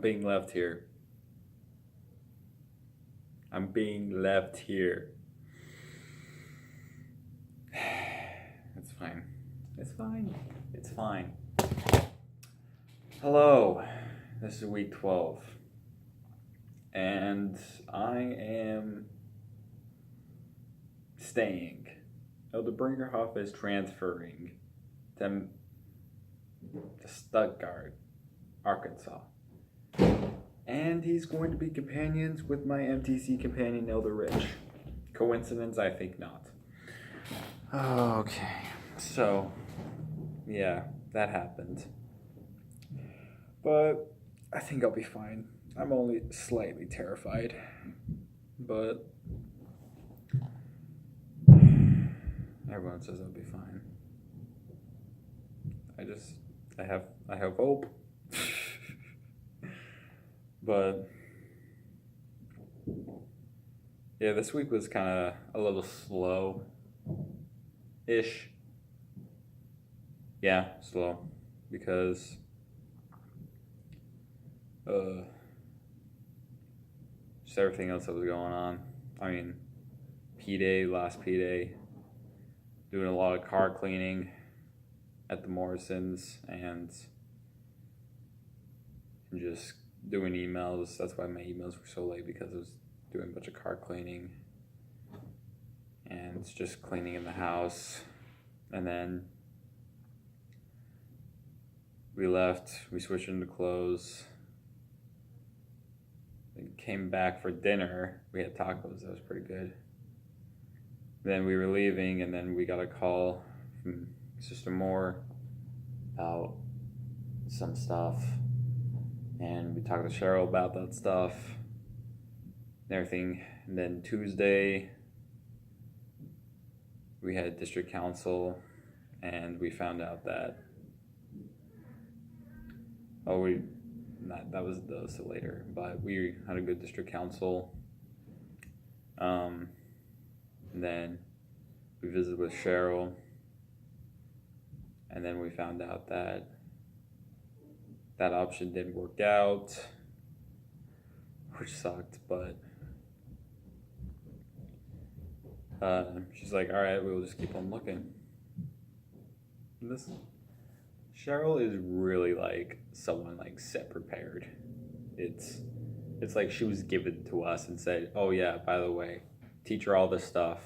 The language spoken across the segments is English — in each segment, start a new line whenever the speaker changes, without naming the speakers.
being left here. I'm being left here. It's fine. It's fine. It's fine. Hello. This is week 12. And I am staying. Elder Bringerhoff is transferring to Stuttgart, Arkansas. And he's going to be companions with my MTC companion, Elder Rich. Coincidence? I think not. Okay. So, yeah, that happened. But I think I'll be fine. I'm only slightly terrified. But everyone says I'll be fine. I have hope. But yeah, this week was kind of a little slow-ish. Yeah, slow. Because just everything else that was going on. I mean, last P-Day, doing a lot of car cleaning at the Morrisons and just doing emails. That's why my emails were so late, because I was doing a bunch of car cleaning and just cleaning in the house. And then we left, we switched into clothes, then came back for dinner. We had tacos, that was pretty good. Then we were leaving, and then we got a call from Sister Moore about some stuff, and we talked to Cheryl about that stuff and everything. And then Tuesday we had district council, and we found out that that was later, but we had a good district council. And then we visited with Cheryl, and then we found out that that option didn't work out, which sucked. But she's like, all right, we'll just keep on looking. And Cheryl is really like someone like set prepared. It's like she was given to us and said, oh yeah, by the way, teach her all this stuff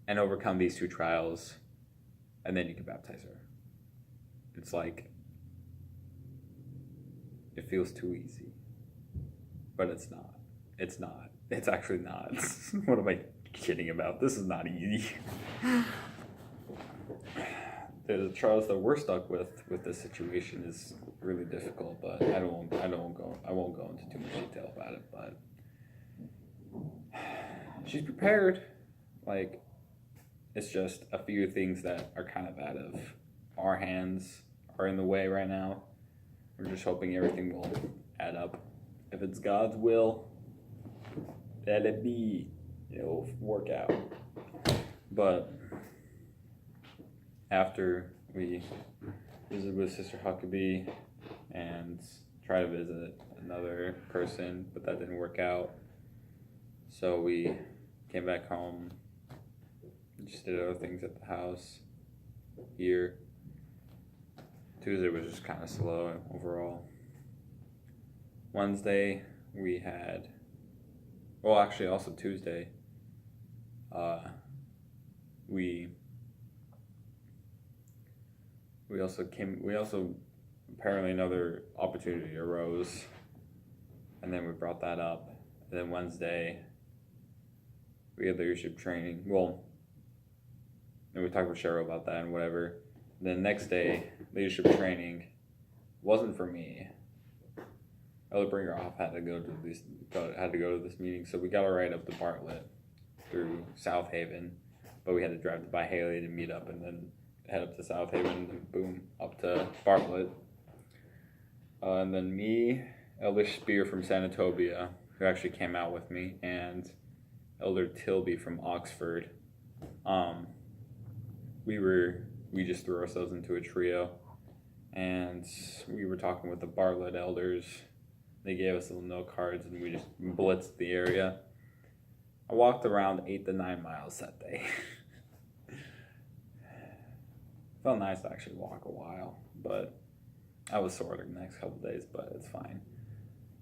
and overcome these 2 trials, and then you can baptize her. It's like, it feels too easy, but it's not. It's actually not. What am I kidding about? This is not easy. The trials that we're stuck with this situation is really difficult, but I won't go into too much detail about it. But she's prepared. Like, it's just a few things that are kind of out of our hands are in the way right now. We're just hoping everything will add up. If it's God's will, let it be. It'll work out. But after we visited with Sister Huckabee and tried to visit another person, but that didn't work out, so we came back home and just did other things at the house here. Tuesday was just kind of slow overall. Wednesday we had, well, actually also Tuesday, we also apparently another opportunity arose, and then we brought that up. And then Wednesday we had leadership training. Well, and we talked with Cheryl about that and whatever. And then next day, leadership training wasn't for me. Elder Bringerhoff had to go to this meeting, so we got a ride up to Bartlett through South Haven, but we had to drive to Byhaley to meet up, and then head up to South Haven, and then boom, up to Bartlett. And then me, Elder Spear from Sanatobia, who actually came out with me, and Elder Tilby from Oxford. We just threw ourselves into a trio, and we were talking with the Bartlett elders They gave us little note cards and we just blitzed the area. I walked around 8 to 9 miles that day. Felt nice to actually walk a while, but I was sore the next couple of days, but it's fine.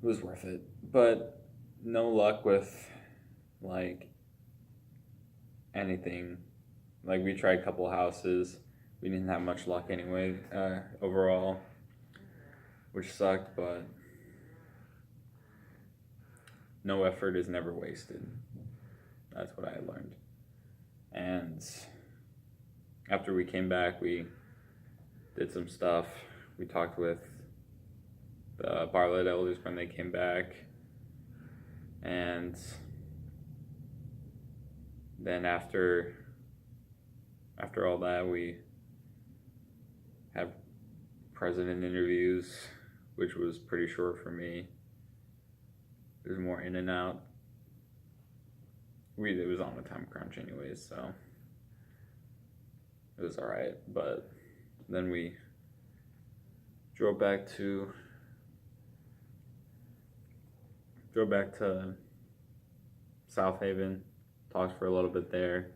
It was worth it. But no luck with like anything. Like we tried a couple houses. We didn't have much luck anyway, overall, which sucked, but no effort is never wasted. That's what I learned. And after we came back, we did some stuff. We talked with the Bartlett elders when they came back. And then after all that, we had president interviews, which was pretty short for me. There's more in and out. It was on a time crunch anyways, so it was alright. But then we drove back to South Haven, talked for a little bit there,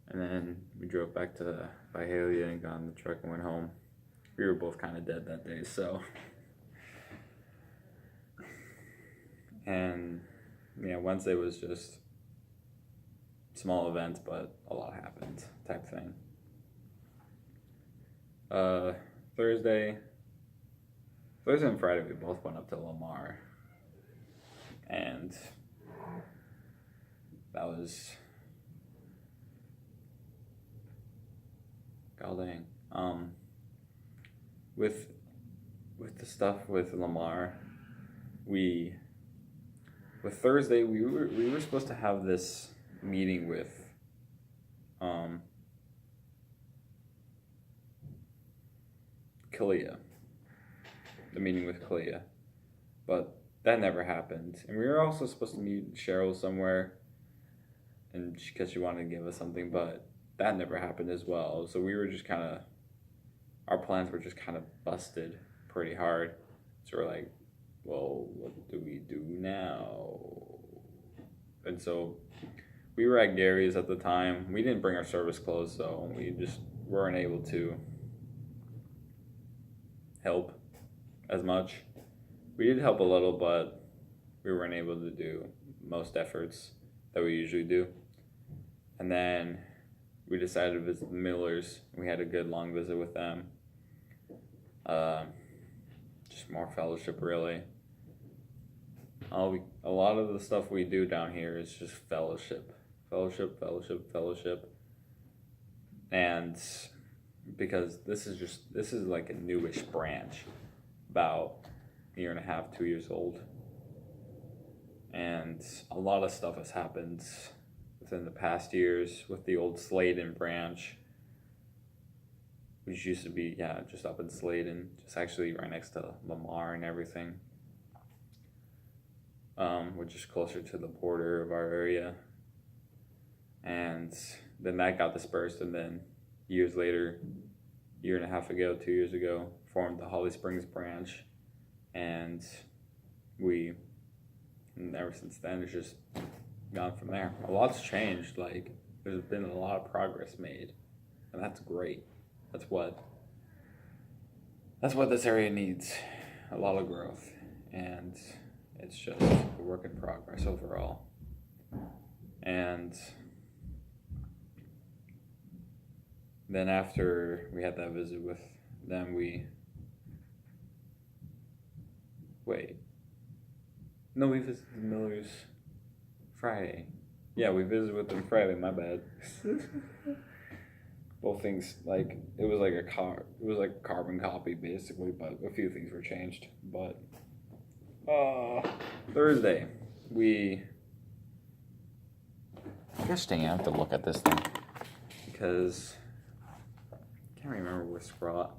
and then we drove back to Byhalia and got in the truck and went home. We were both kind of dead that day, so. And yeah, Wednesday was just small events, but a lot happened type thing. Thursday and Friday we both went up to Lamar, and that was god dang. With the stuff with Lamar, with Thursday we were supposed to have this meeting with Kalia, the meeting with Kalia, but that never happened. And we were also supposed to meet Cheryl somewhere, and because she wanted to give us something, but that never happened as well. So we were just kind of, our plans were just kind of busted pretty hard. So we're like, well, what do we do now? And so we were at Gary's at the time. We didn't bring our service clothes, so we just weren't able to help as much. We did help a little, but we weren't able to do most efforts that we usually do. And then we decided to visit the Millers. We had a good long visit with them. Just more fellowship, really. A lot of the stuff we do down here is just fellowship. And because this is like a newish branch, about a year and a half, 2 years old. And a lot of stuff has happened within the past years with the old Sladen branch, which used to be, just up in Sladen, just actually right next to Lamar and everything, which is closer to the border of our area. And then that got dispersed, and then years later, year and a half ago, 2 years ago, formed the Holly Springs branch, and ever since then, it's just gone from there. A lot's changed. Like, there's been a lot of progress made, and that's great. That's what this area needs, a lot of growth, and it's just a work in progress overall. And then after we had that visit with them, we visited the Millers Friday. Yeah, we visited with them Friday, my bad. Both things, like, it was like a carbon copy basically, but a few things were changed. But Thursday, gosh dang, I have to look at this thing because I can't remember where Scrot.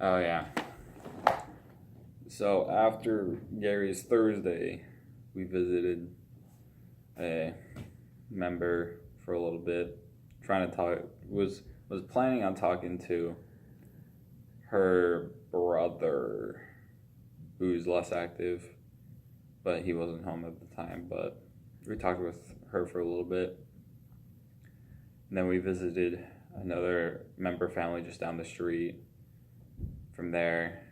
Oh yeah. So after Gary's Thursday, we visited member for a little bit, trying to talk, was planning on talking to her brother, who's less active, but he wasn't home at the time. But we talked with her for a little bit, and then we visited another member family just down the street from there,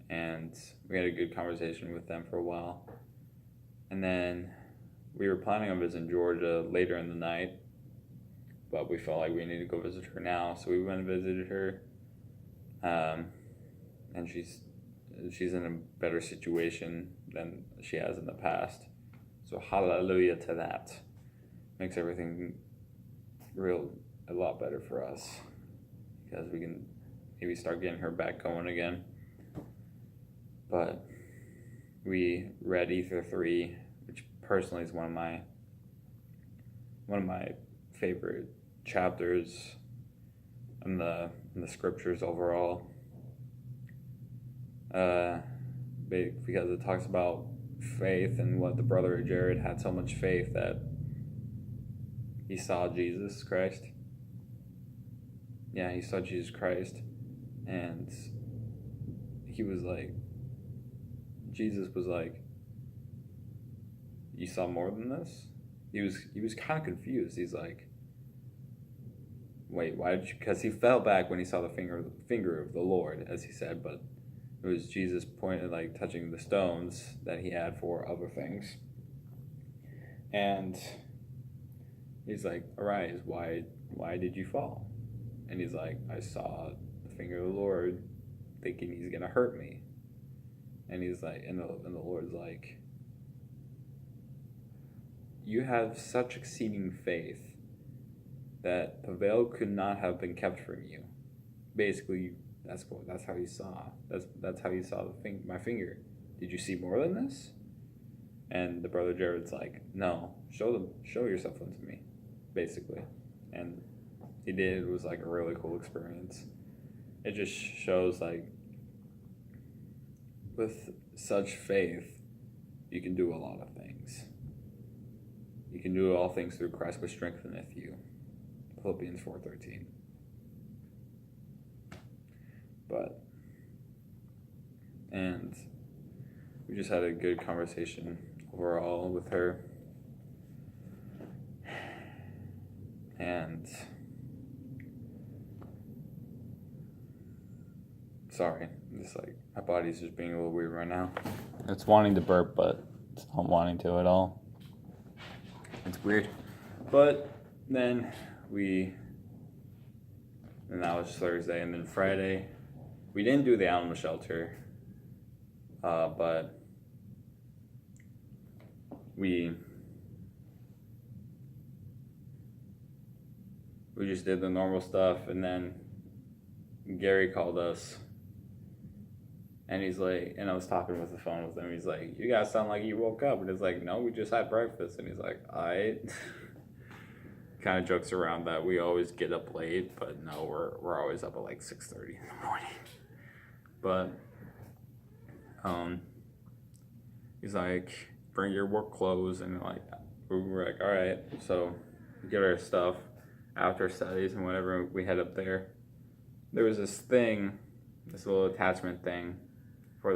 and we had a good conversation with them for a while. And then we were planning on visiting Georgia later in the night, but we felt like we needed to go visit her now, so we went and visited her. And she's in a better situation than she has in the past. So hallelujah to that. Makes everything a lot better for us, because we can maybe start getting her back going again. But we read Ether 3, which personally is one of my favorite chapters in the scriptures overall. Because it talks about faith, and what the brother of Jared had so much faith that he saw Jesus Christ. Yeah, he saw Jesus Christ, and he was like, Jesus was like, you saw more than this? He was kind of confused. He's like, wait, why did you? Because he fell back when he saw the finger of the Lord, as he said, but it was Jesus pointed, like, touching the stones that he had for other things. And he's like, arise, why did you fall? And he's like, I saw the finger of the Lord, thinking he's gonna hurt me. And he's like, and the Lord's like, you have such exceeding faith that the veil could not have been kept from you. Basically, that's how you saw. That's how you saw my finger. Did you see more than this? And the brother Jared's like, no, show yourself unto me, basically. And he did. It was like a really cool experience. It just shows, like, with such faith, you can do a lot of things. You can do all things through Christ which strengtheneth you. Philippians 4:13. And we just had a good conversation overall with her. And sorry, just like my body's just being a little weird right now. It's wanting to burp, but it's not wanting to at all. It's weird. But then that was Thursday, and then Friday, we didn't do the animal shelter, but we just did the normal stuff. And then Gary called us, and he's like, and I was talking with the phone with him, he's like, you guys sound like you woke up. And it's like, no, we just had breakfast. And he's like, I kind of jokes around that we always get up late, but no, we're always up at like 6:30 in the morning. But he's like, bring your work clothes, and like we're like, all right. So we get our stuff after studies, and whenever we head up there, there was this little attachment thing for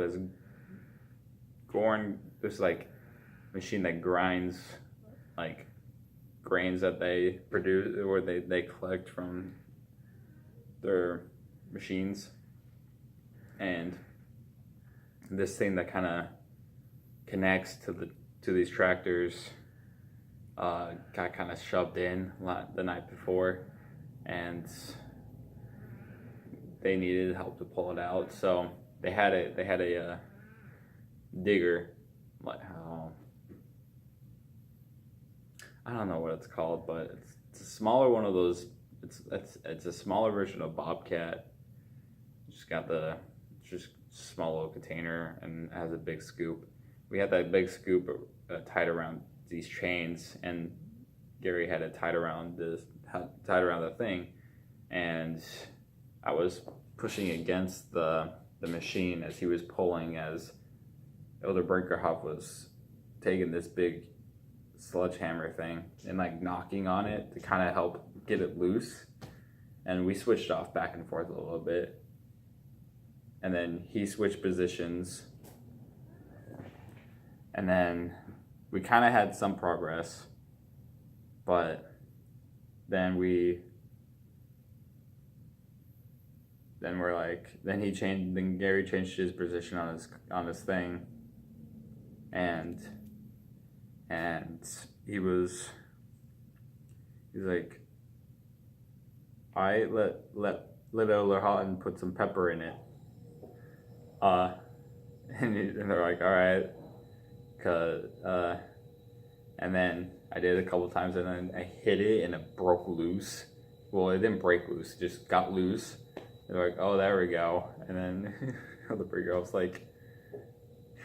this like machine that grinds like grains that they produce, or they collect from their machines. And this thing that kind of connects to these tractors got kind of shoved in the night before, and they needed help to pull it out. So they had a digger, like, I don't know what it's called, but it's a smaller one of those. It's a smaller version of Bobcat. Just got just small little container, and has a big scoop. We had that big scoop tied around these chains, and Gary had it tied around the thing, and I was pushing against the machine as he was pulling, as Elder Brinkerhoff was taking this big sledgehammer thing and like knocking on it to kind of help get it loose. And we switched off back and forth a little bit. And then he switched positions. And then we kind of had some progress. But then then Gary changed his position on his thing. And he's like, I let it over hot and put some pepper in it. And they're like, all right, and then I did it a couple times, and then I hit it, and it broke loose. Well, it didn't break loose; it just got loose. They're like, oh, there we go. And then the pretty girl's like,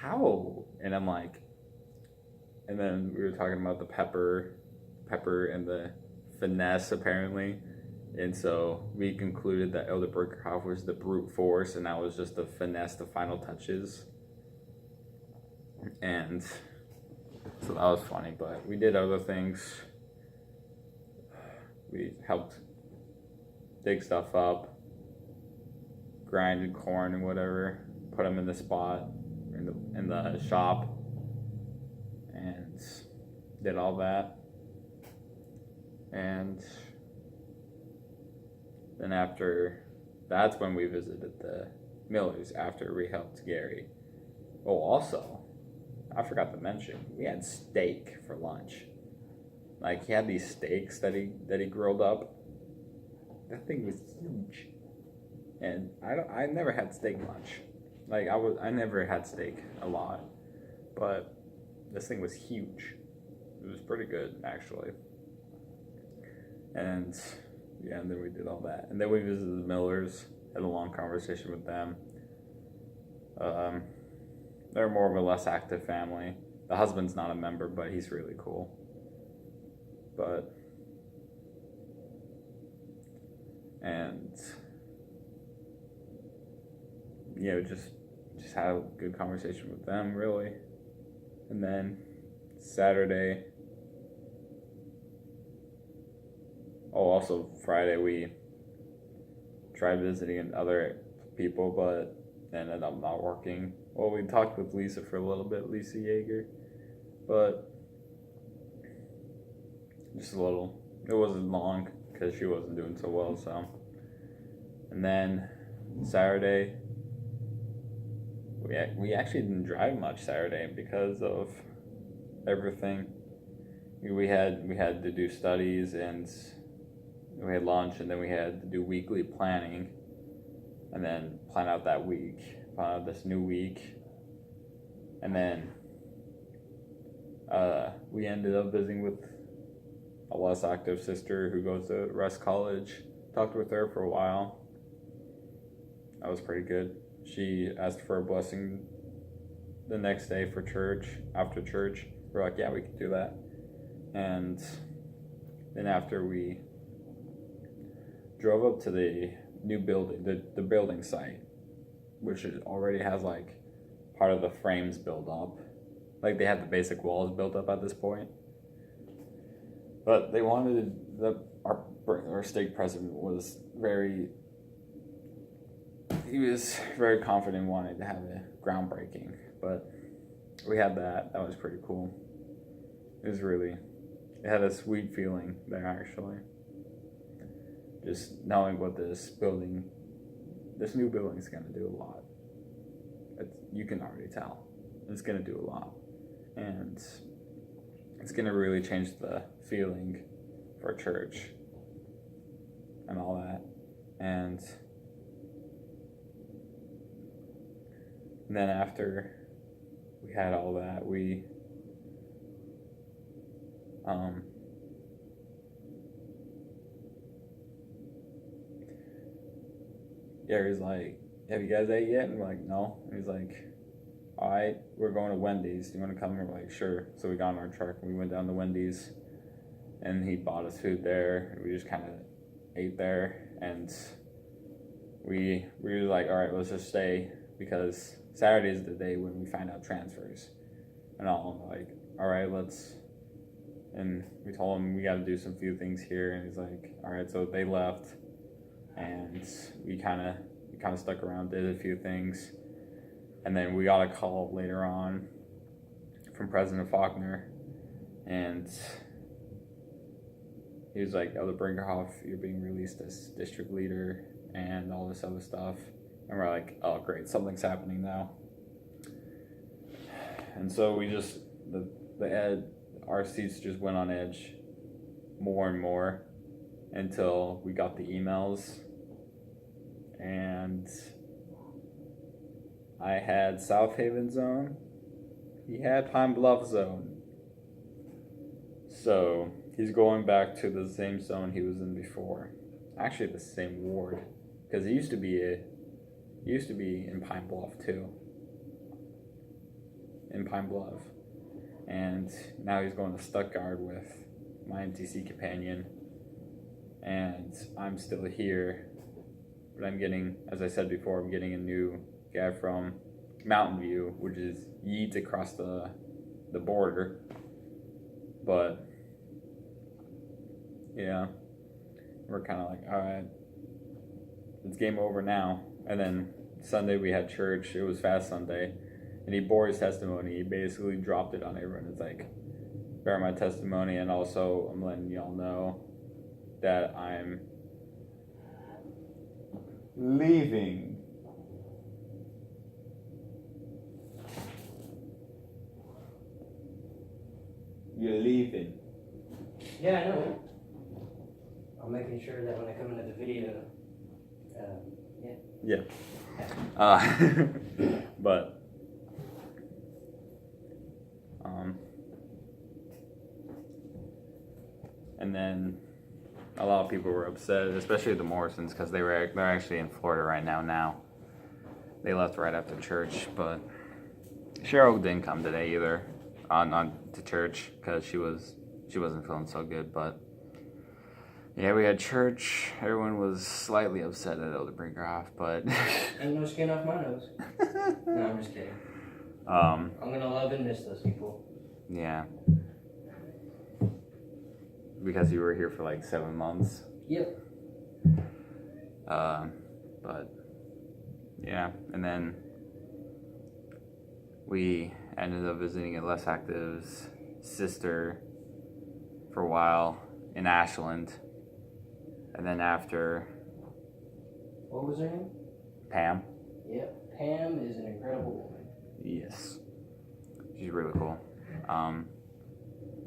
how? And I'm like, and then we were talking about the pepper and the finesse apparently. And so we concluded that Elder Bergerhoff was the brute force, and that was just the finesse, the final touches. And so that was funny, but we did other things. We helped dig stuff up, grinded corn and whatever, put them in the spot, in the shop, and did all that. And then that's when we visited the Millers after we helped Gary. Oh, also, I forgot to mention, we had steak for lunch. Like, he had these steaks that he grilled up. That thing was huge. And I never had steak lunch. Like, I never had steak a lot. But this thing was huge. It was pretty good, actually. And yeah, and then we did all that. And then we visited the Millers, had a long conversation with them. They're more of a less active family. The husband's not a member, but he's really cool. But, and yeah, just had a good conversation with them, really. And then Saturday, also Friday, we tried visiting other people, but ended up not working. Well, we talked with Lisa for a little bit, Lisa Yeager, but just a little. It wasn't long because she wasn't doing so well, so. And then Saturday, we actually didn't drive much Saturday because of everything. We had to do studies, and we had lunch, and then we had to do weekly planning, and then plan out that week, plan out this new week. And then we ended up visiting with a less active sister who goes to Rest College. Talked with her for a while. That was pretty good. She asked for a blessing the next day for church, after church. We're like, yeah, we can do that. And then after we drove up to the new building, the building site, which already has like part of the frames built up. Like, they had the basic walls built up at this point. But they wanted, our stake president was very confident wanting to have a groundbreaking. But we had that. That was pretty cool. It had a sweet feeling there, actually. Just knowing what this new building is going to do a lot. You can already tell. It's going to do a lot. And it's going to really change the feeling for church and all that. And then after we had all that, Gary's like, have you guys ate yet? And we're like, no. And he's like, all right, we're going to Wendy's. Do you want to come? And we're like, sure. So we got in our truck and we went down to Wendy's, and he bought us food there. And we just kind of ate there, and we were like, all right, let's just stay, because Saturday is the day when we find out transfers. And I'm like, all right, let's and we told him we got to do some few things here, and he's like, all right. So they left, and we kind of stuck around, did a few things, and then we got a call later on from President Faulkner, and he was like, Elder Brinkerhoff, you're being released as district leader and all this other stuff. And we're like, oh great, something's happening now. And so we just, our seats just went on edge more and more until we got the emails. And I had South Haven zone. He had Pine Bluff zone. So he's going back to the same zone he was in before. Actually, the same ward, because he used to be in Pine Bluff too. In Pine Bluff, and now he's going to Stuttgart with my MTC companion, and I'm still here. But I'm getting, as I said before, I'm getting a new guy from Mountain View, which is yeets across the border. But yeah, we're kind of like, all right, it's game over now. And then Sunday we had church. It was Fast Sunday, and he bore his testimony. He basically dropped it on everyone. It's like, bear my testimony, and also I'm letting y'all know that I'm leaving. You're leaving.
Yeah, I know. I'm making sure that when I come into the video,
Yeah. But and then a lot of people were upset, especially the Morrisons, because they're actually in Florida right now. They left right after church, but Cheryl didn't come today either on to church because she wasn't feeling so good. But yeah, we had church. Everyone was slightly upset at Elder Brinkerhoff, but
ain't no skin off my nose. No, I'm just kidding. I'm gonna love and miss those people.
Yeah. Because you were here for like 7 months.
Yep.
But yeah, and then we ended up visiting a less active's sister for a while in Ashland. And then after...
What was her name?
Pam.
Yep, Pam is an incredible woman.
Yes. She's really cool. And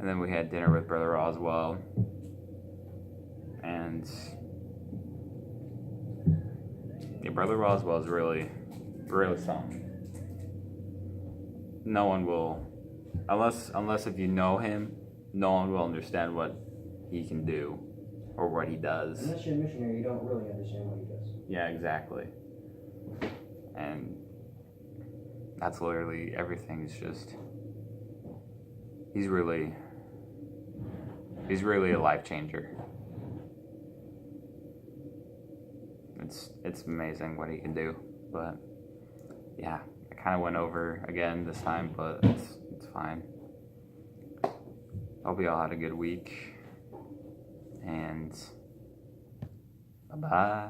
then we had dinner with Brother Roswell. And yeah, Brother Roswell is really something. No one will, unless if you know him, no one will understand what he can do or what he does.
Unless you're a missionary, you don't really understand what he does.
Yeah, exactly. And that's literally everything. Is just he's really a life changer. It's amazing what he can do. But yeah, I kind of went over again this time, but it's fine. Hope you all had a good week, and bye-bye.